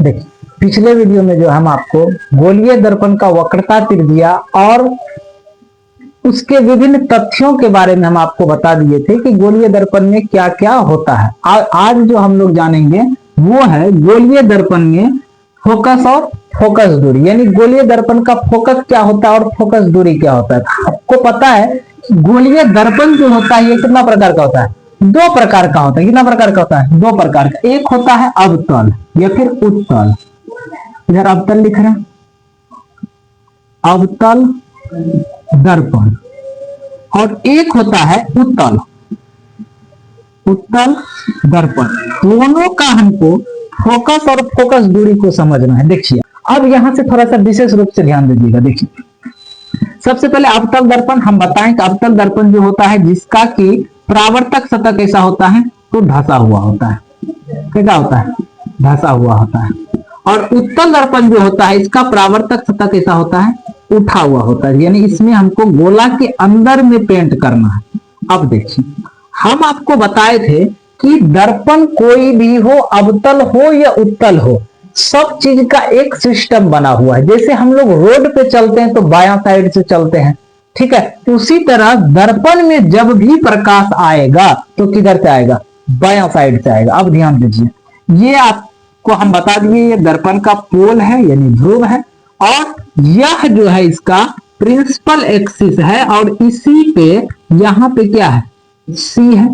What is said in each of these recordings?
देखिए पिछले वीडियो में जो हम आपको गोलीय दर्पण का वक्रता त्रिज्या और उसके विभिन्न तथ्यों के बारे में हम आपको बता दिए थे कि गोलीय दर्पण में क्या क्या होता है। आज जो हम लोग जानेंगे वो है गोलीय दर्पण में फोकस और फोकस दूरी, यानी गोलीय दर्पण का फोकस क्या होता है और फोकस दूरी क्या होता है। आपको पता है कि गोलीय दर्पण जो होता है ये कितना प्रकार का होता है? दो प्रकार का होता है। कितना प्रकार का होता है? दो प्रकार का। एक होता है अवतल या फिर उत्तल, इधर अवतल लिख रहे हैं, अवतल दर्पण, और एक होता है उत्तल, उत्तल दर्पण। दोनों का हमको फोकस और फोकस दूरी को समझना है। देखिए अब यहां से थोड़ा सा विशेष रूप से ध्यान दीजिएगा। देखिए सबसे पहले अवतल दर्पण हम बताएं कि अवतल दर्पण जो होता है जिसका कि परावर्तक सतह कैसा होता है? तो ढसा हुआ होता है। कैसा होता है? ढसा हुआ होता है। और उत्तल दर्पण जो होता है इसका परावर्तक सतह कैसा होता है? उठा हुआ होता है, यानी इसमें हमको गोला के अंदर में पेंट करना है। अब देखिए हम आपको बताए थे कि दर्पण कोई भी हो, अवतल हो या उत्तल हो, सब चीज का एक सिस्टम बना हुआ है। जैसे हम लोग रोड पे चलते हैं तो बायां साइड से चलते हैं, ठीक है, उसी तरह दर्पण में जब भी प्रकाश आएगा तो किधर से आएगा? बायां साइड से आएगा। अब ध्यान दीजिए, ये आपको हम बता दिए ये दर्पण का पोल है यानी ध्रुव है, और यह जो है इसका प्रिंसिपल एक्सिस है, और इसी पे यहां पे क्या है? सी है।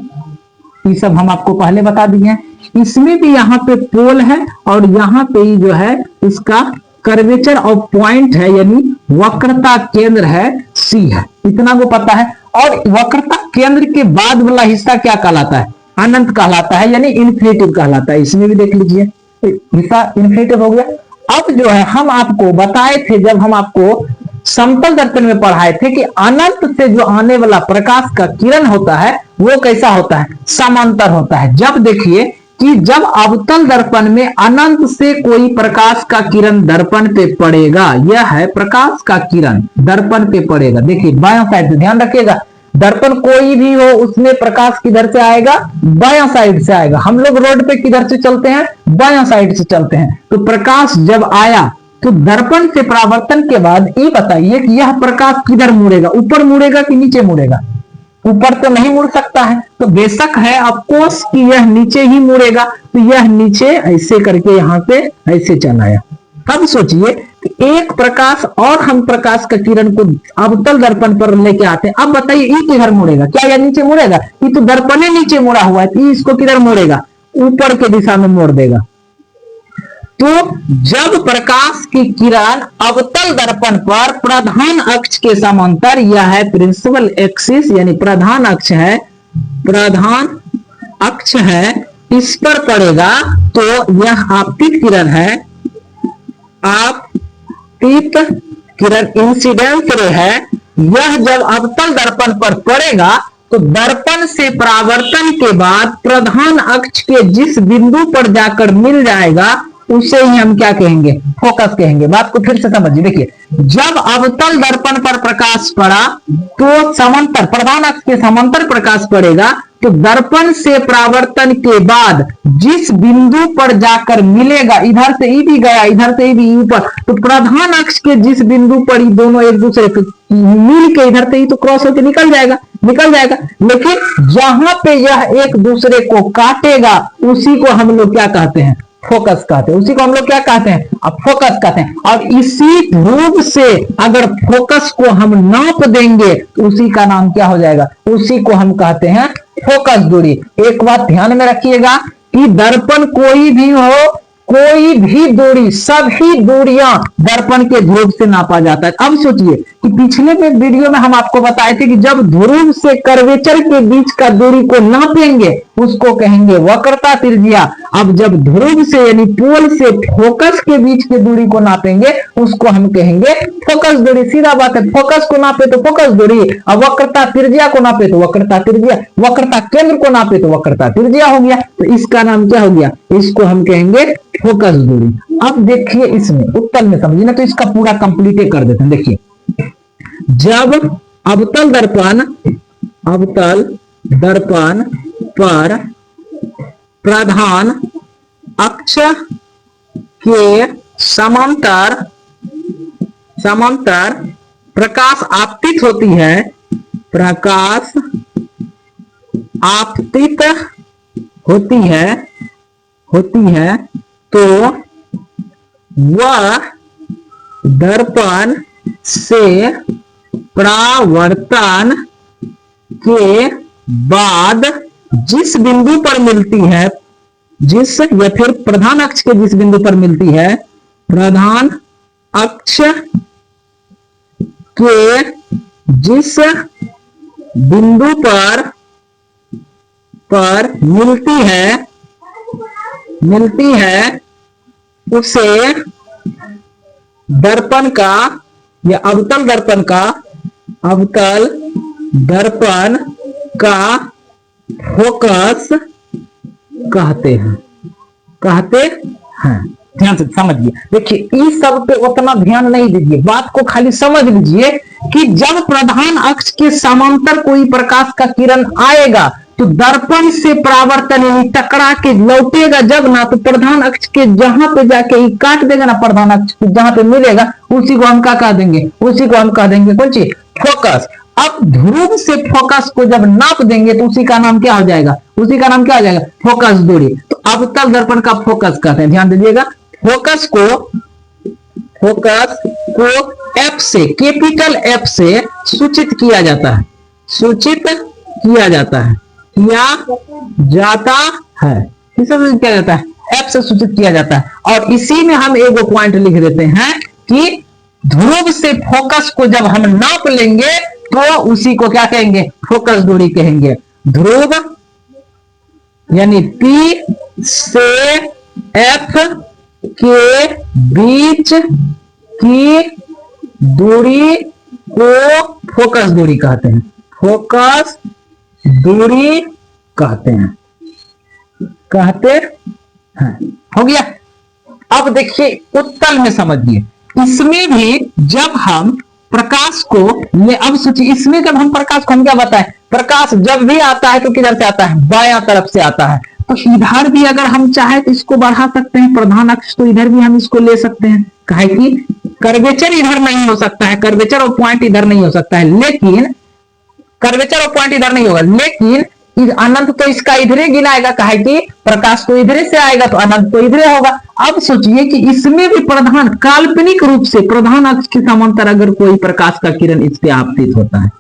ये सब हम आपको पहले बता दिए हैं। इसमें भी यहाँ पे पोल है और यहाँ पे ही जो है इसका कर्वेचर ऑफ पॉइंट है, यानी वक्रता केंद्र है, सी है। इतना को पता है। और वक्रता केंद्र के बाद वाला हिस्सा क्या कहलाता है? अनंत कहलाता है, यानी इन्फिनिटिव कहलाता है। इसमें भी देख लीजिए हिस्सा इन्फिनिटिव हो गया। अब जो है हम आपको बताए थे, जब हम आपको समतल दर्पण में पढ़ाए थे कि अनंत से जो आने वाला प्रकाश का किरण होता है वो कैसा होता है? समांतर होता है। जब देखिए कि जब अवतल दर्पण में अनंत से कोई प्रकाश का किरण दर्पण पे पड़ेगा, यह है प्रकाश का किरण दर्पण पे पड़ेगा। देखिए बायां साइड से ध्यान रखिएगा, दर्पण कोई भी हो उसमें प्रकाश किधर से आएगा? बायां साइड से आएगा। हम लोग रोड पे किधर से चलते हैं? बायां साइड से चलते हैं। तो प्रकाश जब आया तो दर्पण से परावर्तन के बाद ये बताइए कि यह प्रकाश किधर मुड़ेगा? ऊपर मुड़ेगा कि नीचे मुड़ेगा? ऊपर तो नहीं मुड़ सकता है, तो बेशक है ऑफकोर्स कि यह नीचे ही मुड़ेगा। तो यह नीचे ऐसे करके यहां से ऐसे चला आया। अब सोचिए कि एक प्रकाश और हम प्रकाश का किरण को अवतल दर्पण पर लेके आते हैं। अब बताइए ये किधर मुड़ेगा? क्या यह नीचे मुड़ेगा? ये तो दर्पण नीचे मुड़ा हुआ है, तो इसको किधर मुड़ेगा? ऊपर के दिशा में मोड़ देगा। तो जब प्रकाश की किरण अवतल दर्पण पर प्रधान अक्ष के समांतर, यह है प्रिंसिपल एक्सिस यानी प्रधान अक्ष है, प्रधान अक्ष है, इस पर पड़ेगा तो यह आपतित किरण है, आपतित किरण इंसिडेंस रे है। यह जब अवतल दर्पण पर पड़ेगा तो दर्पण से परावर्तन के बाद प्रधान अक्ष के जिस बिंदु पर जाकर मिल जाएगा उसे ही हम क्या कहेंगे? फोकस कहेंगे। बात को फिर से समझिए। देखिए जब अवतल दर्पण पर प्रकाश पड़ा तो समांतर, प्रधान अक्ष के समांतर प्रकाश पड़ेगा, तो दर्पण से परावर्तन के बाद जिस बिंदु पर जाकर मिलेगा, इधर से ई भी गया, इधर से ई भी ऊपर, तो प्रधान अक्ष के जिस बिंदु पर ये दोनों एक दूसरे को मिल के इधर से ही तो क्रॉस होकर निकल जाएगा। लेकिन जहां पे यह एक दूसरे को काटेगा उसी को हम लोग क्या कहते हैं? फोकस कहते हैं। उसी को हम लोग क्या कहते हैं? अब फोकस कहते हैं। और इसी रूप से अगर फोकस को हम नाप देंगे तो उसी का नाम क्या हो जाएगा? उसी को हम कहते हैं फोकस दूरी। एक बात ध्यान में रखिएगा कि दर्पण कोई भी हो, कोई भी दूरी, सभी दूरियां दर्पण के ध्रुव से नापा जाता है। अब सोचिए कि पिछले वीडियो में हम आपको बताए थे कि जब ध्रुव से कर्वेचर के बीच का दूरी को नापेंगे उसको कहेंगे वक्रता त्रिज्या। अब जब ध्रुव से यानी पोल से फोकस के बीच की दूरी को नापेंगे उसको हम कहेंगे फोकस दूरी। सीधा बात है, फोकस को नापे तो फोकस दूरी, अब वक्रता त्रिज्या को नापे तो वक्रता त्रिज्या, वक्रता केंद्र को नापे तो वक्रता त्रिज्या हो गया। तो इसका नाम क्या हो गया? इसको हम कहेंगे फोकस दूरी। अब देखिए इसमें उत्तल में समझिए ना, तो इसका पूरा कंप्लीट कर देते हैं। देखिए जब अवतल दर्पण पर प्रधान अक्ष के समांतर समांतर प्रकाश आपतित होती है, प्रकाश आपतित होती है तो वह दर्पण से परावर्तन के बाद जिस बिंदु पर मिलती है, जिस या फिर प्रधान अक्ष के जिस बिंदु पर मिलती है, प्रधान अक्ष के जिस बिंदु पर मिलती है उसे दर्पण का या अवतल दर्पण का फोकस कहते हैं। ध्यान से समझिए। देखिए इस सब पे उतना ध्यान नहीं दीजिए, बात को खाली समझ लीजिए कि जब प्रधान अक्ष के समांतर कोई प्रकाश का किरण आएगा तो दर्पण से परावर्तन यानी टकरा के लौटेगा जब ना, तो प्रधान अक्ष के जहां पे जाके ही काट देगा ना, प्रधान अक्ष जहां पे मिलेगा उसी को हम क्या कह देंगे, उसी को हम कह देंगे कौन चीज, फोकस। अब ध्रुव से फोकस को जब नाप देंगे तो उसी का नाम क्या हो जाएगा, उसी का नाम क्या हो जाएगा, फोकस दूरी। तो अवतल दर्पण का फोकस कहते हैं। ध्यान दीजिएगा, फोकस को एफ से, कैपिटल एफ से सूचित किया जाता है, किया जाता है। किससे किया जाता है, एफ से सूचित किया जाता है। और इसी में हम एक पॉइंट लिख देते हैं कि ध्रुव से फोकस को जब हम नाप लेंगे तो उसी को क्या कहेंगे, फोकस दूरी कहेंगे। ध्रुव यानी P से F के बीच की दूरी को फोकस दूरी कहते हैं, फोकस दूरी कहते हैं। हो गया। अब देखिए उत्तल में समझिए, इसमें भी जब हम प्रकाश को अब सोचिए, इसमें जब हम प्रकाश को हम क्या बताएं, प्रकाश जब भी आता है तो किधर से आता है, बायां तरफ से आता है। तो इधर भी अगर हम चाहे तो इसको बढ़ा सकते हैं, प्रधान अक्ष तो इधर भी हम इसको ले सकते हैं, काहे कि कर्वेचर इधर नहीं हो सकता है, कर्वेचर और पॉइंट इधर नहीं हो सकता है, लेकिन कर्वेचर और पॉइंट इधर नहीं होगा, लेकिन अनंत तो इसका इधरे गिनाएगा, काहे कि प्रकाश तो इधरे से आएगा तो अनंत तो इधरे होगा। अब सोचिए कि इसमें भी प्रधान काल्पनिक रूप से प्रधान अक्ष के समांतर अगर कोई प्रकाश का किरण इस पे आपतित होता है,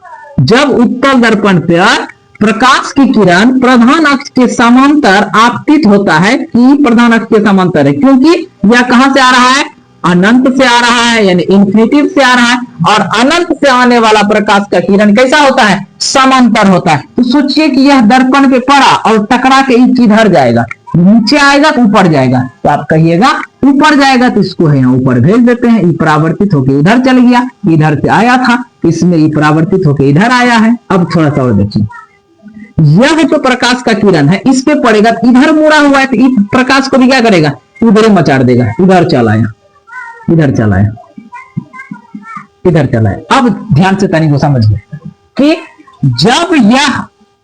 जब उत्तल दर्पण पर प्रकाश की किरण प्रधान अक्ष के समांतर आपतित होता है, कि प्रधान अक्ष के समांतर है, क्योंकि यह कहां से आ रहा है, अनंत से आ रहा है, यानी इन्फिनिटी से आ रहा है। और अनंत से आने वाला प्रकाश का किरण कैसा होता है, समांतर होता है। तो सोचिए कि यह दर्पण पे पड़ा और टकरा के किधर जाएगा, नीचे आएगा तो ऊपर जाएगा, तो आप कहिएगा ऊपर जाएगा, तो इसको है यहाँ ऊपर भेज देते हैं, ये परावर्तित होकर इधर चल गया, इधर से आया था, इसमें ये परावर्तित होकर इधर आया है। अब थोड़ा सा और देखिए, यह जो प्रकाश का किरण है इस पे पड़ेगा, इधर मुड़ा हुआ है, तो इस प्रकाश को भी क्या करेगा, इधर मचाड़ देगा, इधर चला आया, इधर चला है, इधर चला है। अब ध्यान से तनिक को समझिए कि जब यह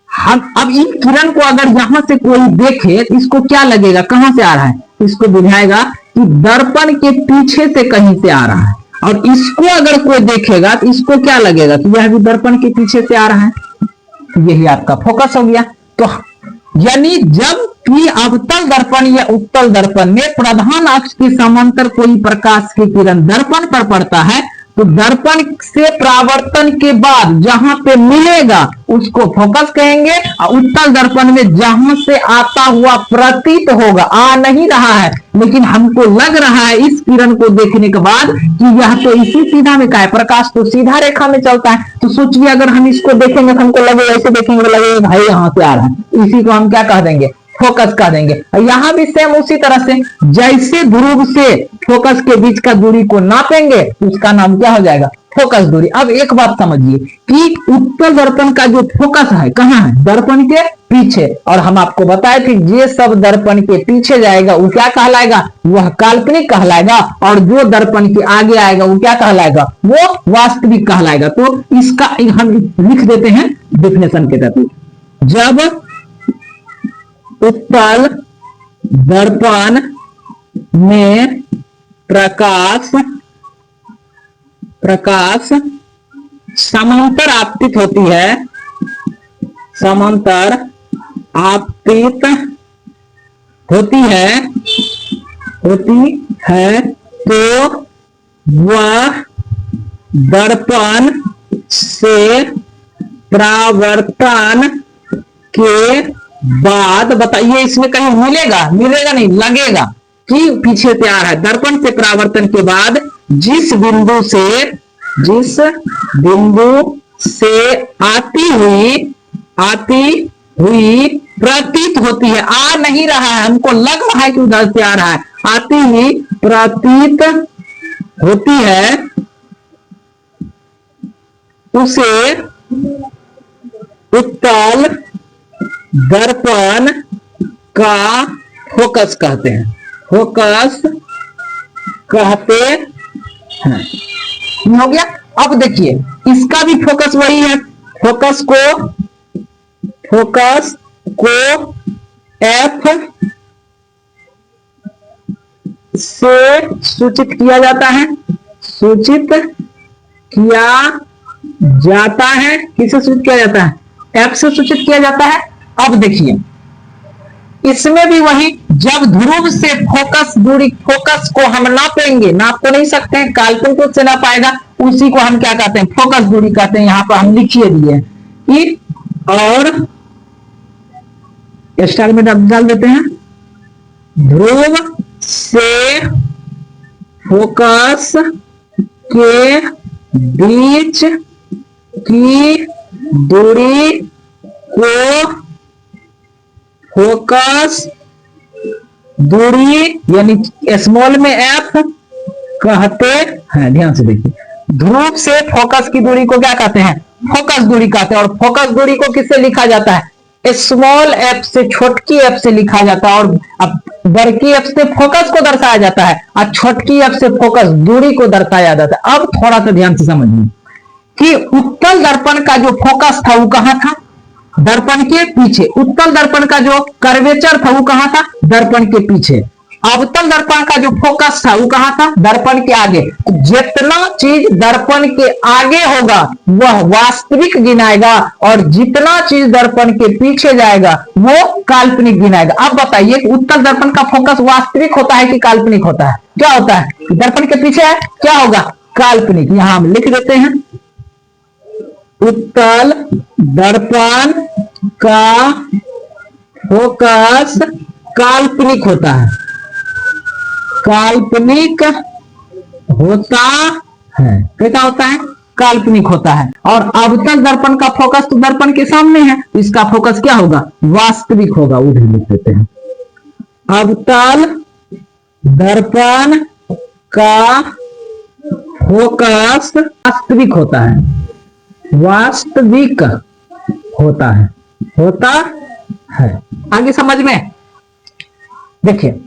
हम अब इन किरण को अगर यहां से कोई देखे तो इसको क्या लगेगा, कहां से आ रहा है, इसको बुझाएगा कि दर्पण के पीछे से कहीं से आ रहा है। और इसको अगर कोई देखेगा तो इसको क्या लगेगा कि यह भी दर्पण के पीछे से आ रहा है, यही आपका फोकस हो गया। तो यानी जब भी अवतल दर्पण या उत्तल दर्पण में प्रधान अक्ष के समांतर कोई प्रकाश की किरण दर्पण पर पड़ता है, तो दर्पण से परावर्तन के बाद जहां पे मिलेगा उसको फोकस कहेंगे। और उत्तल दर्पण में जहां से आता हुआ प्रतीत होगा, आ नहीं रहा है लेकिन हमको लग रहा है इस किरण को देखने के बाद कि यह तो इसी सीधा में का है, प्रकाश तो सीधा रेखा में चलता है। तो सोचिए अगर हम इसको देखेंगे तो हमको लगेगा, ऐसे देखेंगे तो लगेगा भाई यहाँ से आ रहा है, इसी को हम क्या कह देंगे, फोकस कह देंगे। यहां भी सेम उसी तरह से, जैसे ध्रुव से फोकस के बीच का दूरी को नापेंगे उसका नाम क्या हो जाएगा, फोकस दूरी। अब एक बात समझिए कि उत्तल दर्पण का जो फोकस है कहां है, दर्पण के पीछे। और हम आपको बताए थे ये सब दर्पण के पीछे जाएगा वो क्या कहलाएगा, वह काल्पनिक कहलाएगा, और जो दर्पण के आगे आएगा वो क्या कहलाएगा, वो वास्तविक कहलाएगा। तो इसका हम लिख देते हैं डेफिनेशन के तहत, जब उत्तल दर्पण में प्रकाश प्रकाश समांतर आपतित होती है, समांतर आपतित होती है तो वह दर्पण से परावर्तन के बाद, बताइए इसमें कहीं मिलेगा नहीं, लगेगा कि पीछे से आ रहा है। दर्पण से परावर्तन के बाद जिस बिंदु से आती हुई प्रतीत होती है, आ नहीं रहा है, हमको लग रहा है कि उधर से आ रहा है, आती हुई प्रतीत होती है, उसे उत्तल दर्पण का फोकस कहते हैं, फोकस कहते हैं। हो गया। अब देखिए इसका भी फोकस वही है, फोकस को एफ से सूचित किया जाता है, किससे सूचित किया जाता है? एफ से सूचित किया जाता है। अब देखिए इसमें भी वही, जब ध्रुव से फोकस दूरी, फोकस को हम नापेंगे, नाप तो नहीं सकते हैं, काल्पनिक रूप से नाप पाएगा, उसी को हम क्या कहते हैं? फोकस दूरी कहते हैं। यहां पर हम लिखिए दिए कि, और स्टार में डाल देते हैं, ध्रुव से फोकस के बीच की दूरी को फोकस दूरी यानी स्मॉल में एफ कहते हैं। ध्यान से देखिए, ध्रुव से फोकस की दूरी को क्या कहते हैं? फोकस दूरी कहते हैं। और फोकस दूरी को किससे लिखा जाता है? स्मॉल एफ से, छोटकी एफ से लिखा जाता है। और अब बड़की एफ से फोकस को दर्शाया जाता है और छोटकी एफ से फोकस दूरी को दर्शाया जाता है। अब थोड़ा सा ध्यान से समझिए कि उत्तल दर्पण का जो फोकस था वो कहां था? दर्पण के पीछे। उत्तल दर्पण का जो कर्वेचर था वो कहां था? दर्पण के पीछे। अवतल दर्पण का जो फोकस था वो कहां था? दर्पण के आगे। जितना चीज दर्पण के आगे होगा वह वास्तविक गिनाएगा और जितना चीज दर्पण के पीछे जाएगा वो काल्पनिक गिनाएगा। अब बताइए कि उत्तल दर्पण का फोकस वास्तविक होता है कि काल्पनिक होता है? क्या होता है? दर्पण के पीछे है, क्या होगा? काल्पनिक। यहां हम लिख देते हैं, उत्तल दर्पण का फोकस काल्पनिक होता है, काल्पनिक होता है। कैसा होता है? काल्पनिक होता है। और अवतल दर्पण का फोकस तो दर्पण के सामने है, इसका फोकस क्या होगा? वास्तविक होगा। उधर लिख देते हैं, अवतल दर्पण का फोकस वास्तविक होता है, वास्तविक होता है, होता है। आगे समझ में, देखिए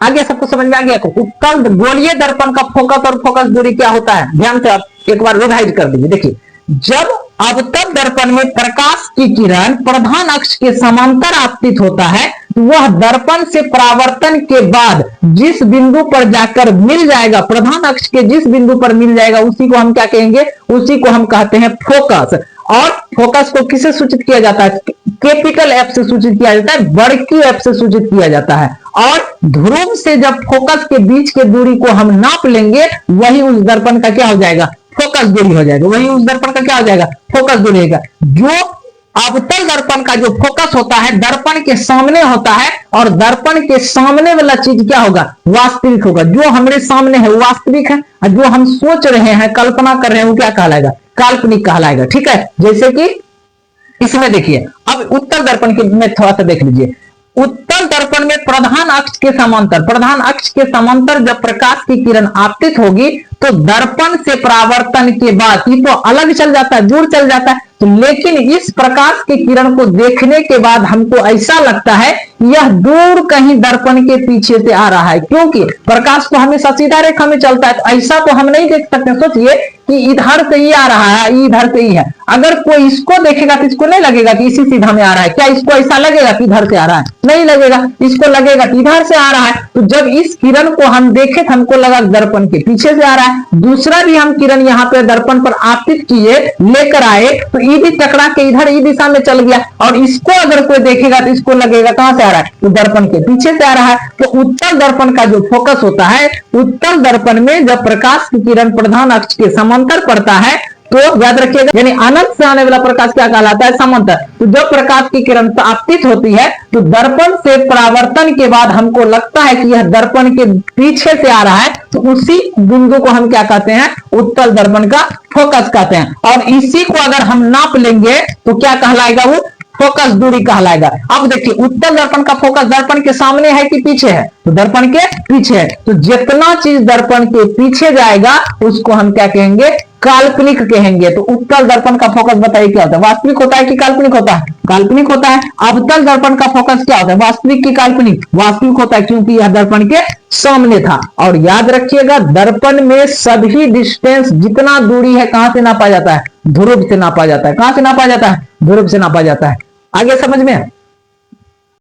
आगे सबको समझ में आ गया। उत्तल गोलीय दर्पण का फोकस और फोकस दूरी क्या होता है? ध्यान से आप एक बार रिवाइज कर दीजिए। देखिए, जब अवतल दर्पण में प्रकाश की किरण प्रधान अक्ष के समांतर आपतित होता है, वह दर्पण से परावर्तन के बाद जिस बिंदु पर जाकर मिल जाएगा, प्रधान अक्ष के जिस बिंदु पर मिल जाएगा उसी को हम क्या कहेंगे? उसी को हम कहते हैं फोकस। और फोकस को किससे सूचित किया जाता है? कैपिटल एफ से सूचित किया जाता है, बड़की एफ से सूचित किया जाता है। और ध्रुव से जब फोकस के बीच के दूरी को हम नाप लेंगे वही उस दर्पण का क्या हो जाएगा? फोकस दूरी हो जाएगा। वही उस दर्पण का क्या हो जाएगा? फोकस दूरी होगा। जो अवतल दर्पण का जो फोकस होता है दर्पण के सामने होता है, और दर्पण के सामने वाला चीज क्या होगा? वास्तविक होगा। जो हमारे सामने है वो वास्तविक है, और जो हम सोच रहे हैं, कल्पना कर रहे हैं, वो क्या कहलाएगा? काल्पनिक कहलाएगा। ठीक है, जैसे कि इसमें देखिए, अब उत्तल दर्पण के में थोड़ा सा देख लीजिए। उत्तल दर्पण में प्रधान अक्ष के समांतर, प्रधान अक्ष के समांतर जब प्रकाश की किरण आपतित होगी तो दर्पण से परावर्तन के बाद ये तो अलग चल जाता है, दूर चल जाता है, तो लेकिन इस प्रकाश की किरण को देखने के बाद हमको ऐसा लगता है यह दूर कहीं दर्पण के पीछे से आ रहा है, क्योंकि प्रकाश तो हमेशा सीधा रेखा में चलता है, तो ऐसा तो हम नहीं देख सकते। सोचिए कि इधर से ही आ रहा है, इधर से ही है। अगर कोई इसको देखेगा तो इसको नहीं लगेगा कि इसी सीधा में आ रहा है। क्या इसको ऐसा लगेगा कि इधर से आ रहा है? नहीं लगेगा। इसको लगेगा कि इधर से आ रहा है। तो जब इस किरण को हम देखे तो हमको लगा दर्पण के पीछे से आ रहा है। दूसरा भी हम किरण यहाँ पे दर्पण पर आपतित किए, लेकर आए, तो ई भी टकरा के इधर ई दिशा में चल गया, और इसको अगर कोई देखेगा तो इसको लगेगा कहां से आ रहा है? तो दर्पण के पीछे से आ रहा है। तो उत्तल दर्पण का जो फोकस होता है, उत्तल दर्पण में जब प्रकाश की किरण प्रधान अक्ष के समांतर पड़ता है, तो याद रखिएगा, यानी अनंत से आने वाला प्रकाश क्या कहलाता है? समांतर। तो जब प्रकाश की किरण आपतित होती है तो दर्पण से परावर्तन के बाद हमको लगता है कि यह दर्पण के पीछे से आ रहा है, तो उसी बिंदु को हम क्या कहते हैं? उत्तल दर्पण का फोकस कहते हैं। और इसी को अगर हम नाप लेंगे तो क्या कहलाएगा? वो फोकस दूरी कहलाएगा। अब देखिए, उत्तल दर्पण का फोकस दर्पण के सामने है कि पीछे है? तो दर्पण के पीछे है। तो जितना चीज दर्पण के पीछे जाएगा उसको हम क्या कहेंगे? काल्पनिक कहेंगे। तो उत्तल दर्पण का फोकस बताइए क्या होता है? वास्तविक होता है कि काल्पनिक होता है? काल्पनिक होता है। अवतल दर्पण का फोकस क्या होता है? वास्तविक की काल्पनिक? वास्तविक होता है, क्योंकि यह दर्पण के सामने था। और याद रखिएगा, दर्पण में सभी डिस्टेंस, जितना दूरी है, कहां से नापा जाता है? ध्रुव से नापा जाता है। कहां से नापा जाता है? ध्रुव से नापा जाता है। आगे समझ में?